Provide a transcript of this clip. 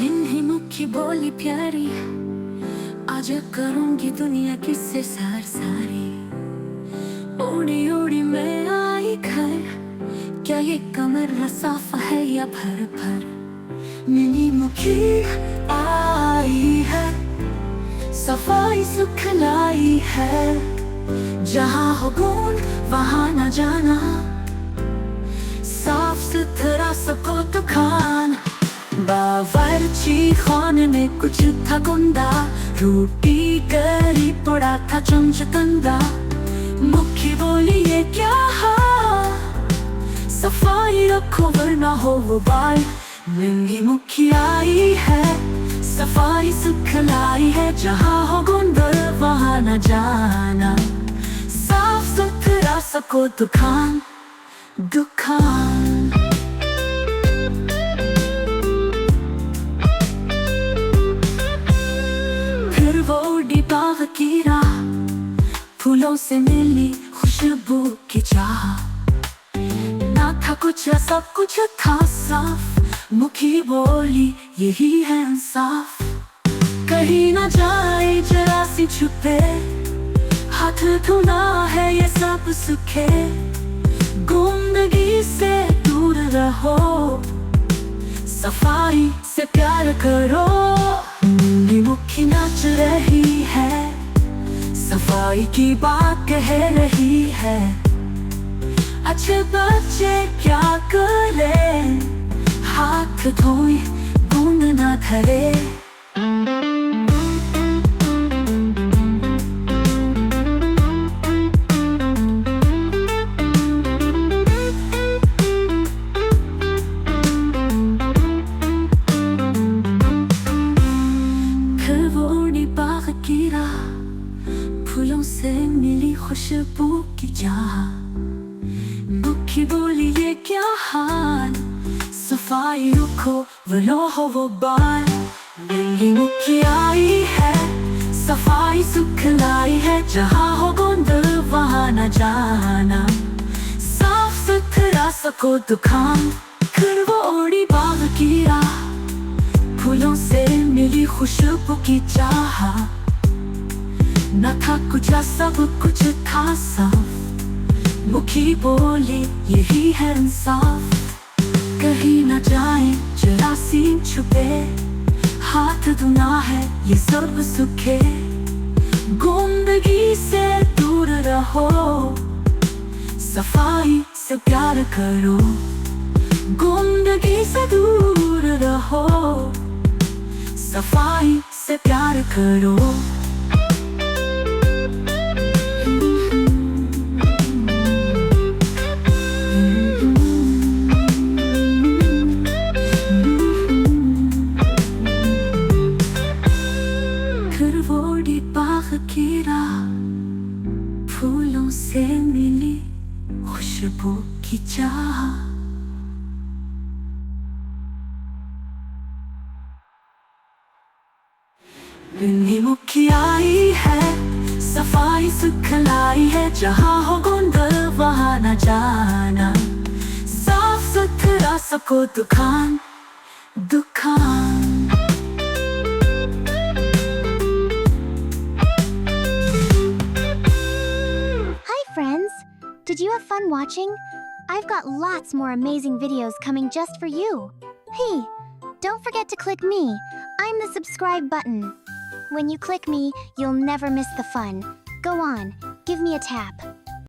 इन्हीं मुख की बोली प्यारी, आज करूंगी दुनिया किससे सारी। उड़ी उड़ी मैं आई घर, क्या ये कमर साफा है या भर भर। मिनी मुखी आई है, सफाई सुख लाई है। जहाँ हो गुण वहाँ न जाना, साफ सुथरा सबको तो खान। बावर्ची खाने में कुछ था गुंदा, रोटी करी पड़ा था चमच कंदा। मुखी बोली ये क्या हाल, सफाई रखो वरना हो वो बाल। नंगी मुखी आई है, सफाई सुख लाई है। जहाँ हो गुण वहाँ न जाना, साफ सुथरा सबको दुकान दुकान। फिर वो डिब्बा की राह, फूलों से मिली खुशबू की चाह। ना था कुछ सब कुछ था साफ, मुखी बोली यही है इंसाफ। कहीं ना जाए जरा सी छुपे, हाथ धोना है ये सब सुखे। गंदगी से दूर रहो, सफाई से प्यार करो। मुखी नाच रही है, सफाई की बात कह रही है। अच्छे बच्चे क्या करें, हाथ धोए बूंद न धरे। फिर वो बाग की राह, फूलों से मिली खुशबू की चाह। मुखी बोली ये क्या हाल, सफाई रखो वरना हो वो बाल। नंगी मुखी आई है, सफाई सुख लाई है। जहाँ हो गुंद वहाँ न जाना, साफ सुथरा सबको दुकान। फिर वो ओढ़ी बाग की राह, फूलों से मिली खुशबू की चाह। न था कुछ सब कुछ था साफ, मुखी बोली यही है इंसाफ। कहीं न जाए जरा सी छुपे, हाथ धोना है ये सब सुखे। गंदगी से दूर रहो, सफाई से प्यार करो। गंदगी से दूर रहो, सफाई से प्यार करो। फिर वो बाग की राह, फूलों से मिली खुशबू की चाह। नंगी मुखी आई है, सफाई सुख लाई है। जहाँ हो गुंद वहाँ न जाना, साफ सुथरा सबको दुकान दुकान। Hi friends! Did you have fun watching? I've got lots more amazing videos coming just for you. Hey, don't forget to click me. I'm the subscribe button. When you click me, you'll never miss the fun. Go on, give me a tap.